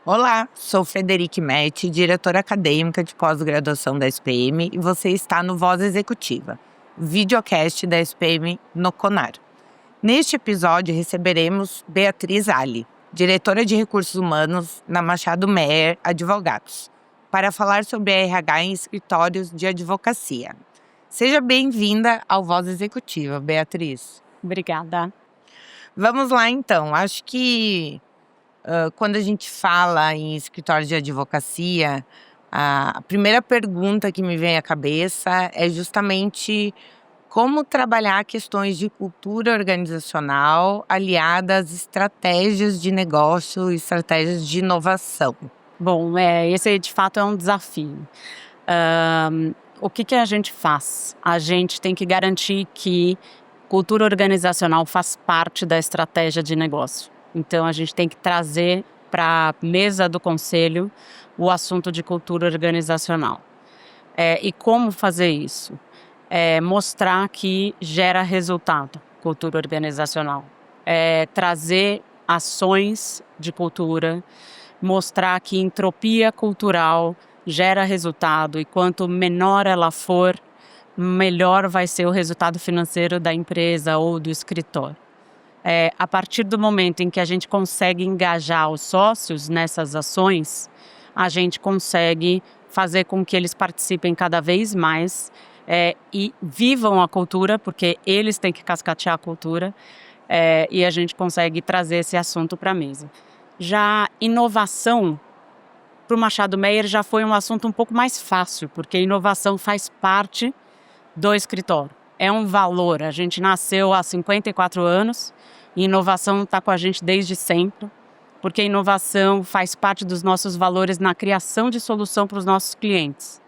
Olá, sou Frederique Metti, diretora acadêmica de pós-graduação da SPM, e você está no Voz Executiva, videocast da SPM no CONAR. Neste episódio receberemos Beatriz Ali, diretora de recursos humanos na Machado Meyer Advogados, para falar sobre a RH em escritórios de advocacia. Seja bem-vinda ao Voz Executiva, Beatriz. Obrigada. Vamos lá então, acho que quando a gente fala em escritório de advocacia, a primeira pergunta que me vem à cabeça é justamente como trabalhar questões de cultura organizacional aliadas às estratégias de negócio e estratégias de inovação. Bom, esse de fato é um desafio. O que a gente faz? A gente tem que garantir que cultura organizacional faz parte da estratégia de negócio. Então, a gente tem que trazer para a mesa do conselho o assunto de cultura organizacional. E como fazer isso? Mostrar que gera resultado, cultura organizacional. Trazer ações de cultura, mostrar que entropia cultural gera resultado e quanto menor ela for, melhor vai ser o resultado financeiro da empresa ou do escritório. A partir do momento em que a gente consegue engajar os sócios nessas ações, a gente consegue fazer com que eles participem cada vez mais e vivam a cultura, porque eles têm que cascatear a cultura, e a gente consegue trazer esse assunto para a mesa. Já inovação, para o Machado Meyer já foi um assunto um pouco mais fácil, porque inovação faz parte do escritório. É um valor, a gente nasceu há 54 anos e inovação está com a gente desde sempre, porque inovação faz parte dos nossos valores na criação de solução para os nossos clientes.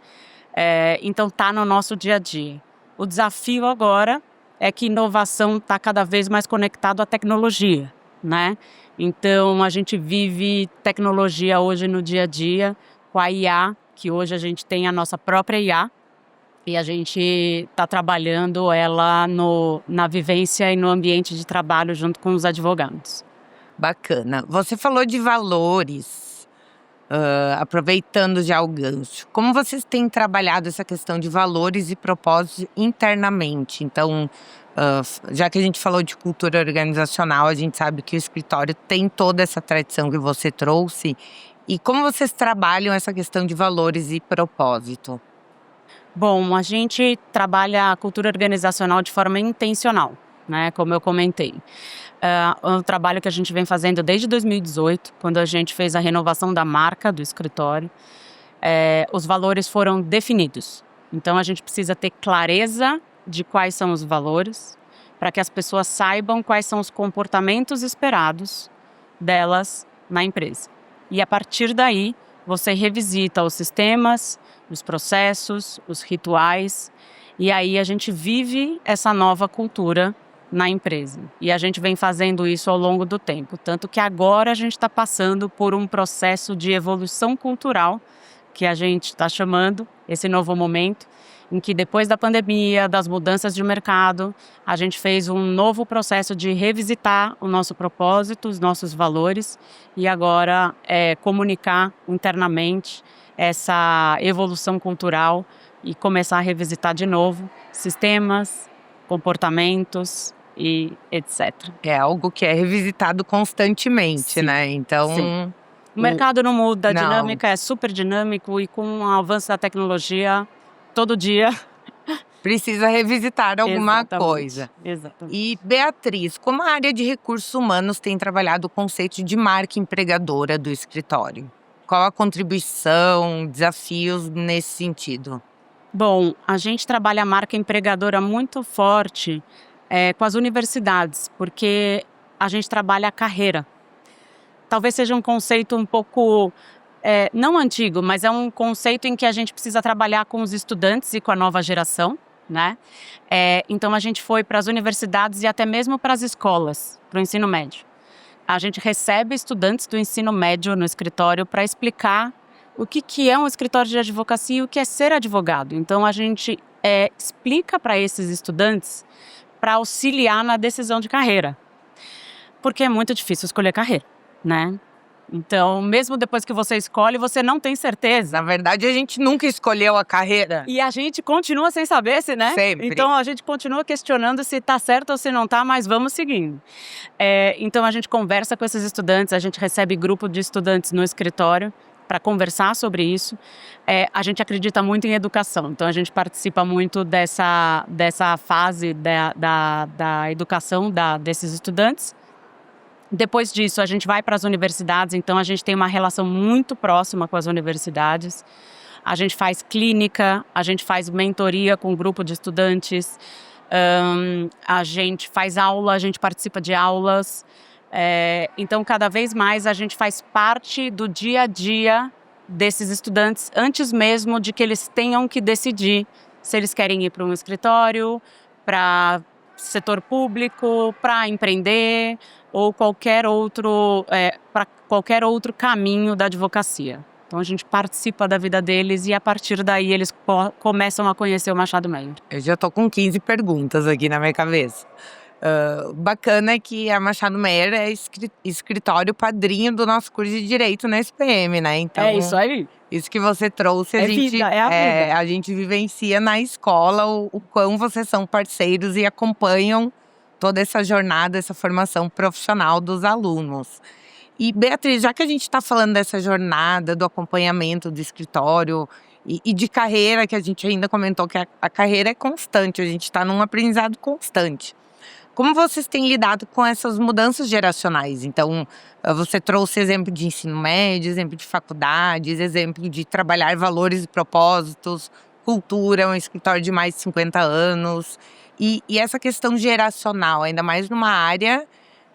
Então está no nosso dia a dia. O desafio agora é que inovação está cada vez mais conectado à tecnologia, né? Então a gente vive tecnologia hoje no dia a dia com a IA, que hoje a gente tem a nossa própria IA, e a gente está trabalhando ela na vivência e no ambiente de trabalho junto com os advogados. Bacana. Você falou de valores, aproveitando já o gancho. Como vocês têm trabalhado essa questão de valores e propósitos internamente? Então, já que a gente falou de cultura organizacional, a gente sabe que o escritório tem toda essa tradição que você trouxe. E como vocês trabalham essa questão de valores e propósito? Bom, a gente trabalha a cultura organizacional de forma intencional, né? Como eu comentei. É um trabalho que a gente vem fazendo desde 2018, quando a gente fez a renovação da marca do escritório. Os valores foram definidos. Então, a gente precisa ter clareza de quais são os valores, para que as pessoas saibam quais são os comportamentos esperados delas na empresa. E a partir daí, você revisita os sistemas, os processos, os rituais, e aí a gente vive essa nova cultura na empresa. E a gente vem fazendo isso ao longo do tempo, tanto que agora a gente está passando por um processo de evolução cultural, que a gente está chamando esse novo momento, em que depois da pandemia, das mudanças de mercado, a gente fez um novo processo de revisitar o nosso propósito, os nossos valores, e agora comunicar internamente essa evolução cultural e começar a revisitar de novo sistemas, comportamentos e etc. É algo que é revisitado constantemente, Sim. né? Então, Sim. O mercado não muda, a Não. dinâmica é super dinâmico e com o avanço da tecnologia, todo dia. precisa revisitar alguma Exatamente, coisa. Exatamente. E, Beatriz, como a área de recursos humanos tem trabalhado o conceito de marca empregadora do escritório? Qual a contribuição, desafios nesse sentido? Bom, a gente trabalha a marca empregadora muito forte com as universidades, porque a gente trabalha a carreira. Talvez seja um conceito um pouco, não antigo, mas é um conceito em que a gente precisa trabalhar com os estudantes e com a nova geração, né? Então a gente foi para as universidades e até mesmo para as escolas, para o ensino médio. A gente recebe estudantes do ensino médio no escritório para explicar o que é um escritório de advocacia e o que é ser advogado. Então, a gente explica para esses estudantes para auxiliar na decisão de carreira. Porque é muito difícil escolher carreira, né? Então, mesmo depois que você escolhe, você não tem certeza. Na verdade, a gente nunca escolheu a carreira. E a gente continua sem saber se, né? Sempre. Então, a gente continua questionando se tá certo ou se não tá, mas vamos seguindo. Então, a gente conversa com esses estudantes, a gente recebe grupo de estudantes no escritório para conversar sobre isso. A gente acredita muito em educação, então a gente participa muito dessa fase da educação desses estudantes. Depois disso, a gente vai para as universidades, então a gente tem uma relação muito próxima com as universidades. A gente faz clínica, a gente faz mentoria com um grupo de estudantes, a gente faz aula, a gente participa de aulas. Então, cada vez mais a gente faz parte do dia a dia desses estudantes, antes mesmo de que eles tenham que decidir se eles querem ir para um escritório, para setor público, para empreender ou para qualquer outro caminho da advocacia. Então, a gente participa da vida deles e, a partir daí, eles começam a conhecer o Machado Meyer. Eu já tô com 15 perguntas aqui na minha cabeça. Bacana é que a Machado Meyer é escritório padrinho do nosso curso de Direito na SPM, né? Então, É isso aí. Isso que você trouxe, a gente vivencia na escola o quão vocês são parceiros e acompanham toda essa jornada, essa formação profissional dos alunos. E, Beatriz, já que a gente está falando dessa jornada, do acompanhamento do escritório e de carreira, que a gente ainda comentou que a carreira é constante, a gente está num aprendizado constante. Como vocês têm lidado com essas mudanças geracionais? Então, você trouxe exemplo de ensino médio, exemplo de faculdades, exemplo de trabalhar valores e propósitos, cultura, um escritório de mais de 50 anos. E essa questão geracional, ainda mais numa área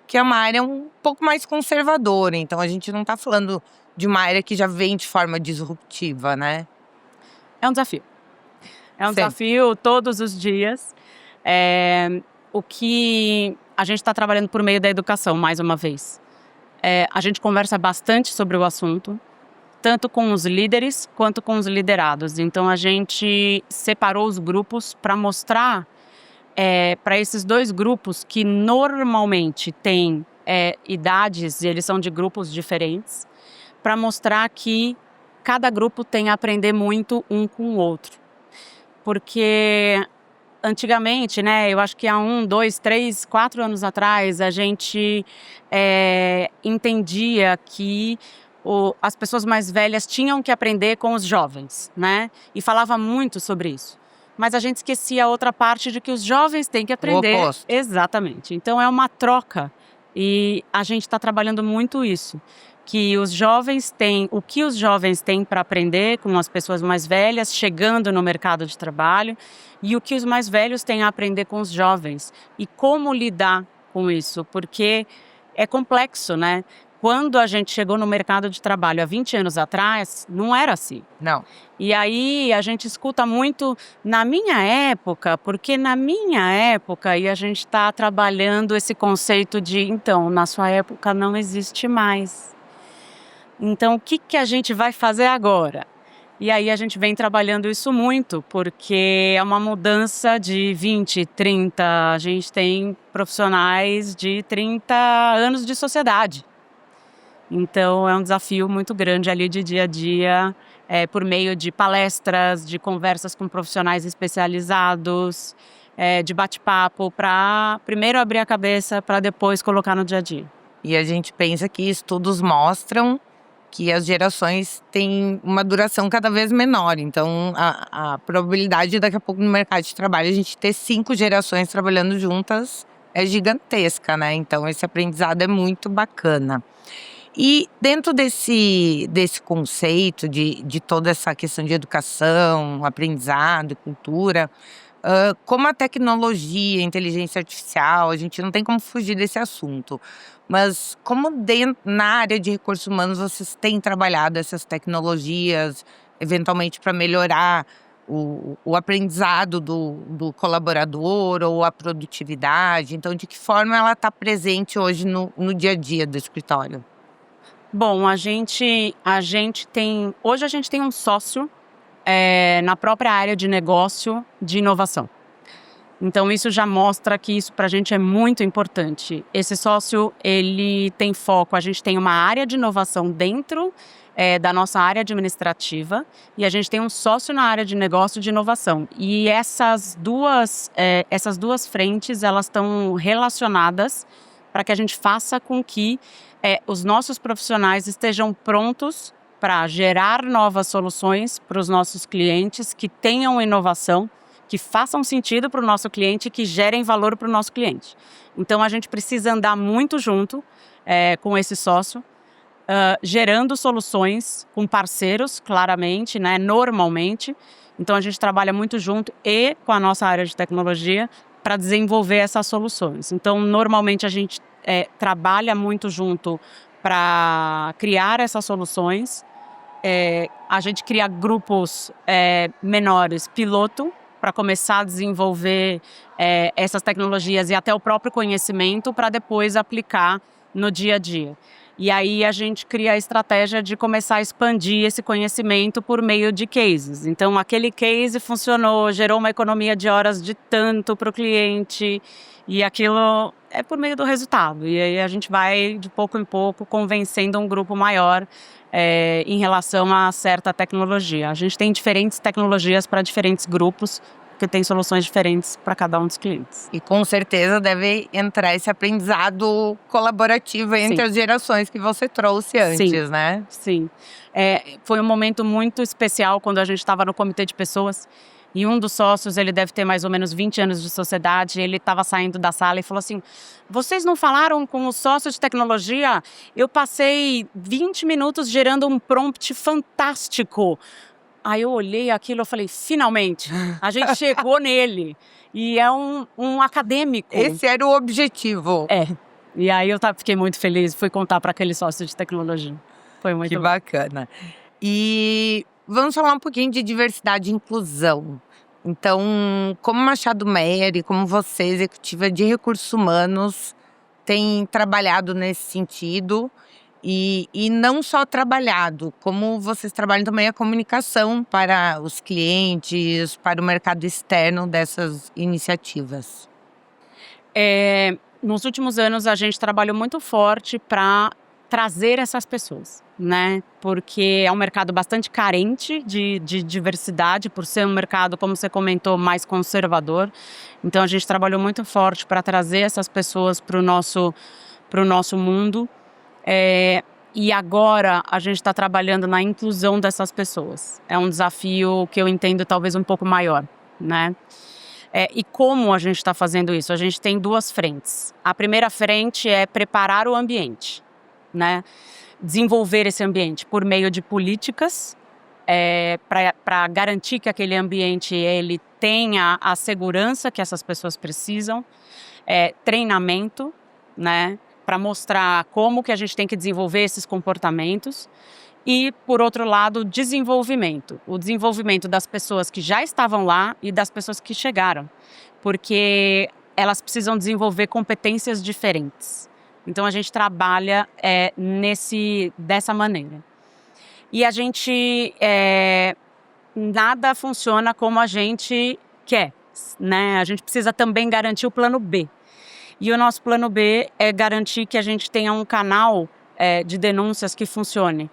que é uma área um pouco mais conservadora. Então, a gente não está falando de uma área que já vem de forma disruptiva, né? É um desafio. Desafio todos os dias. O que a gente está trabalhando por meio da educação, mais uma vez. A gente conversa bastante sobre o assunto, tanto com os líderes quanto com os liderados. Então, a gente separou os grupos para mostrar para esses dois grupos que normalmente têm idades, e eles são de grupos diferentes, para mostrar que cada grupo tem a aprender muito um com o outro. Porque antigamente, né, eu acho que há 1, 2, 3, 4 anos atrás, a gente entendia que as pessoas mais velhas tinham que aprender com os jovens, né? E falava muito sobre isso. Mas a gente esquecia a outra parte de que os jovens têm que aprender. O oposto. Exatamente. Então, é uma troca. E a gente está trabalhando muito isso. Que os jovens têm, o que os jovens têm para aprender com as pessoas mais velhas, chegando no mercado de trabalho, e o que os mais velhos têm a aprender com os jovens. E como lidar com isso, porque é complexo, né? Quando a gente chegou no mercado de trabalho há 20 anos atrás, não era assim. Não. E aí a gente escuta muito na minha época, porque na minha época, e a gente está trabalhando esse conceito de, então, na sua época não existe mais. Então, o que a gente vai fazer agora? E aí a gente vem trabalhando isso muito, porque é uma mudança de 20, 30, a gente tem profissionais de 30 anos de sociedade. Então, é um desafio muito grande ali de dia a dia, por meio de palestras, de conversas com profissionais especializados, de bate-papo, para primeiro abrir a cabeça, para depois colocar no dia a dia. E a gente pensa que estudos mostram que as gerações têm uma duração cada vez menor. Então, a probabilidade de daqui a pouco no mercado de trabalho a gente ter 5 gerações trabalhando juntas é gigantesca, né? Então, esse aprendizado é muito bacana. E dentro desse conceito de toda essa questão de educação, aprendizado, cultura, como a tecnologia, a inteligência artificial, a gente não tem como fugir desse assunto. Mas como na área de recursos humanos vocês têm trabalhado essas tecnologias, eventualmente para melhorar o aprendizado do colaborador ou a produtividade? Então, de que forma ela está presente hoje no dia a dia do escritório? Bom, hoje a gente tem um sócio na própria área de negócio de inovação. Então isso já mostra que isso para a gente é muito importante. Esse sócio, ele tem foco, a gente tem uma área de inovação dentro da nossa área administrativa e a gente tem um sócio na área de negócio de inovação. E essas duas frentes, elas estão relacionadas para que a gente faça com que os nossos profissionais estejam prontos para gerar novas soluções para os nossos clientes que tenham inovação, que façam sentido para o nosso cliente e que gerem valor para o nosso cliente. Então, a gente precisa andar muito junto com esse sócio, gerando soluções com parceiros, claramente, né, normalmente. Então, a gente trabalha muito junto e com a nossa área de tecnologia para desenvolver essas soluções. Então, normalmente, a gente trabalha muito junto para criar essas soluções. A gente cria grupos menores, piloto, para começar a desenvolver essas tecnologias e até o próprio conhecimento para depois aplicar no dia a dia. E aí a gente cria a estratégia de começar a expandir esse conhecimento por meio de cases. Então, aquele case funcionou, gerou uma economia de horas de tanto para o cliente e aquilo é por meio do resultado. E aí a gente vai, de pouco em pouco, convencendo um grupo maior em relação a certa tecnologia. A gente tem diferentes tecnologias para diferentes grupos, porque tem soluções diferentes para cada um dos clientes. E com certeza deve entrar esse aprendizado colaborativo entre Sim. as gerações que você trouxe antes, Sim. né? Sim. Foi um momento muito especial quando a gente estava no comitê de pessoas e um dos sócios, ele deve ter mais ou menos 20 anos de sociedade, ele estava saindo da sala e falou assim: vocês não falaram com o sócio de tecnologia? Eu passei 20 minutos gerando um prompt fantástico. Aí eu olhei aquilo e falei, finalmente, a gente chegou nele. E é um acadêmico. Esse era o objetivo. E aí eu fiquei muito feliz, fui contar para aquele sócio de tecnologia. Foi muito Que bom. bacana. E vamos falar um pouquinho de diversidade e inclusão. Então, como Machado Meyer e como você, executiva de recursos humanos, tem trabalhado nesse sentido e não só trabalhado, como vocês trabalham também a comunicação para os clientes, para o mercado externo dessas iniciativas? Nos últimos anos, a gente trabalhou muito forte para trazer essas pessoas, né? Porque é um mercado bastante carente de diversidade, por ser um mercado, como você comentou, mais conservador. Então, a gente trabalhou muito forte para trazer essas pessoas para o nosso mundo. E agora, a gente está trabalhando na inclusão dessas pessoas. É um desafio que eu entendo talvez um pouco maior, né? E como a gente está fazendo isso? A gente tem duas frentes. A primeira frente é preparar o ambiente, né? Desenvolver esse ambiente por meio de políticas para garantir que aquele ambiente ele tenha a segurança que essas pessoas precisam, treinamento, né? Para mostrar como que a gente tem que desenvolver esses comportamentos. E, por outro lado, o desenvolvimento das pessoas que já estavam lá e das pessoas que chegaram, porque elas precisam desenvolver competências diferentes. Então, a gente trabalha dessa maneira. E a gente, nada funciona como a gente quer, né? A gente precisa também garantir o plano B. E o nosso plano B é garantir que a gente tenha um canal de denúncias que funcione.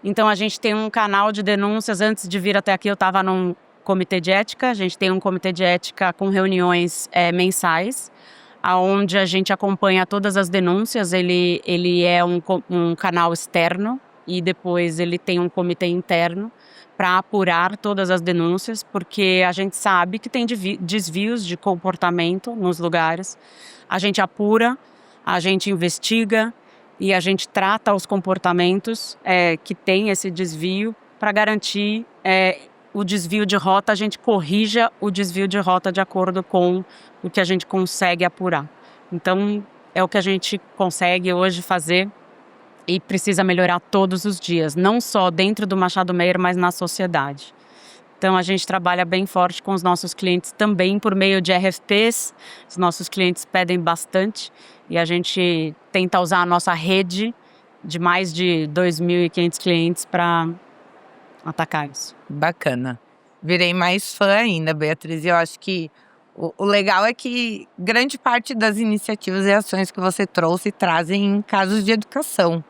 Então, a gente tem um canal de denúncias. Antes de vir até aqui, eu estava num comitê de ética. A gente tem um comitê de ética com reuniões mensais, onde a gente acompanha todas as denúncias. Ele é um canal externo e depois ele tem um comitê interno para apurar todas as denúncias, porque a gente sabe que tem desvios de comportamento nos lugares. A gente apura, a gente investiga e a gente trata os comportamentos que tem esse desvio para garantir o desvio de rota, a gente corrija o desvio de rota de acordo com o que a gente consegue apurar. Então, é o que a gente consegue hoje fazer e precisa melhorar todos os dias, não só dentro do Machado Meyer, mas na sociedade. Então, a gente trabalha bem forte com os nossos clientes também por meio de RFPs. Os nossos clientes pedem bastante e a gente tenta usar a nossa rede de mais de 2.500 clientes para atacar isso. Bacana. Virei mais fã ainda, Beatriz. Eu acho que O legal é que grande parte das iniciativas e ações que você trouxe trazem casos de educação.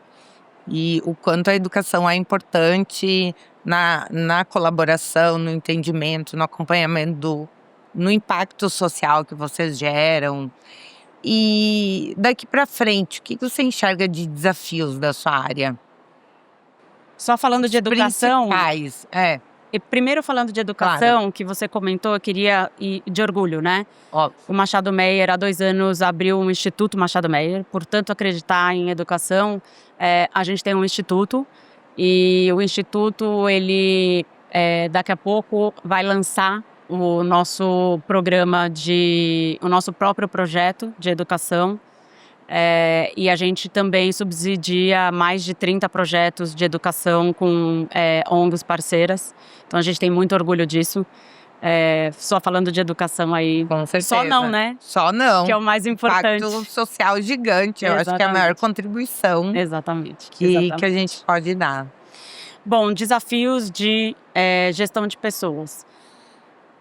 E o quanto a educação é importante na colaboração, no entendimento, no acompanhamento, no impacto social que vocês geram. E daqui para frente, o que você enxerga de desafios da sua área? Só falando de educação, Principais, e primeiro falando de educação, que você comentou, eu queria ir de orgulho, né? óbvio. O Machado Meyer, há 2 anos, abriu um Instituto Machado Meyer. Portanto, acreditar em educação, a gente tem um instituto. E o instituto, ele daqui a pouco vai lançar o nosso programa o nosso próprio projeto de educação. E a gente também subsidia mais de 30 projetos de educação com ONGs parceiras. Então a gente tem muito orgulho disso. Só falando de educação aí. Com certeza. Só não, né? Só não. Que é o mais importante. Impacto social gigante. Eu acho que é a maior contribuição Exatamente. que a gente pode dar. Bom, desafios de gestão de pessoas.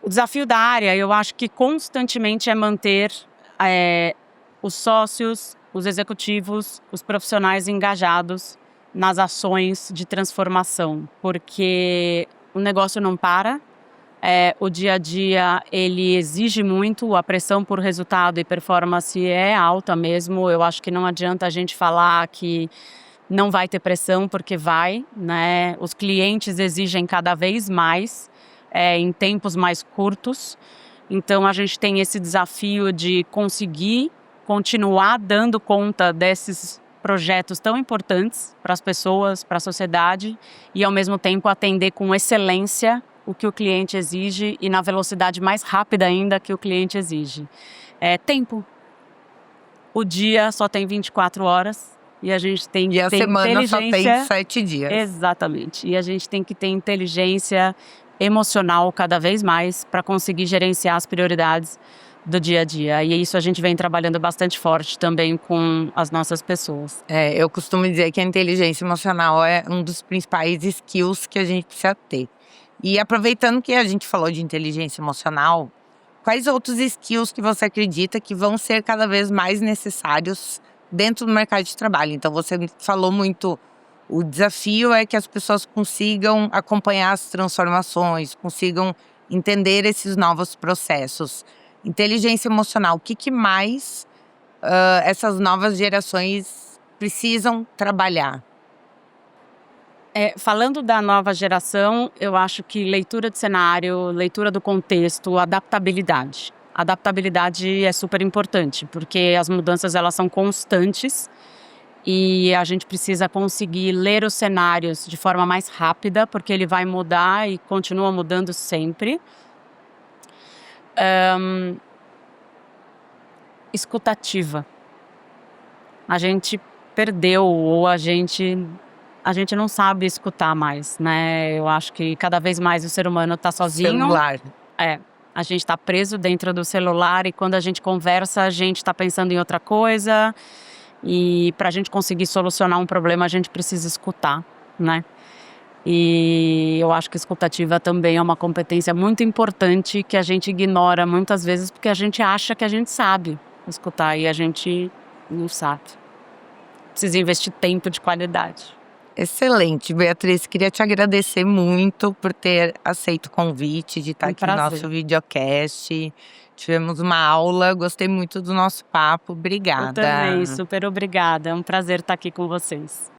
O desafio da área, eu acho que constantemente é manter os sócios, os executivos, os profissionais engajados nas ações de transformação, porque o negócio não para, o dia a dia ele exige muito, a pressão por resultado e performance é alta mesmo. Eu acho que não adianta a gente falar que não vai ter pressão, porque vai, né? Os clientes exigem cada vez mais, em tempos mais curtos. Então a gente tem esse desafio de conseguir continuar dando conta desses projetos tão importantes para as pessoas, para a sociedade, e ao mesmo tempo atender com excelência o que o cliente exige e na velocidade mais rápida ainda que o cliente exige. Tempo. O dia só tem 24 horas e a gente tem que ter semana inteligência. só tem 7 dias. Exatamente. E a gente tem que ter inteligência emocional cada vez mais para conseguir gerenciar as prioridades do dia a dia. E isso a gente vem trabalhando bastante forte também com as nossas pessoas. Eu costumo dizer que a inteligência emocional é um dos principais skills que a gente precisa ter. E aproveitando que a gente falou de inteligência emocional, quais outros skills que você acredita que vão ser cada vez mais necessários dentro do mercado de trabalho? Então você falou muito, o desafio é que as pessoas consigam acompanhar as transformações, consigam entender esses novos processos. Inteligência emocional, o que mais essas novas gerações precisam trabalhar? Falando da nova geração, eu acho que leitura de cenário, leitura do contexto, adaptabilidade. Adaptabilidade é super importante, porque as mudanças elas são constantes e a gente precisa conseguir ler os cenários de forma mais rápida, porque ele vai mudar e continua mudando sempre. Escutativa. A gente perdeu ou a gente não sabe escutar mais, né? Eu acho que cada vez mais o ser humano está sozinho. Celular. A gente está preso dentro do celular e quando a gente conversa, a gente está pensando em outra coisa. E para a gente conseguir solucionar um problema, a gente precisa escutar, né? E eu acho que escutativa também é uma competência muito importante que a gente ignora muitas vezes porque a gente acha que a gente sabe escutar e a gente não sabe. Precisa investir tempo de qualidade. Excelente, Beatriz. Queria te agradecer muito por ter aceito o convite de estar aqui no nosso videocast. Tivemos uma aula, gostei muito do nosso papo. Obrigada. Eu também, super obrigada. É um prazer estar aqui com vocês.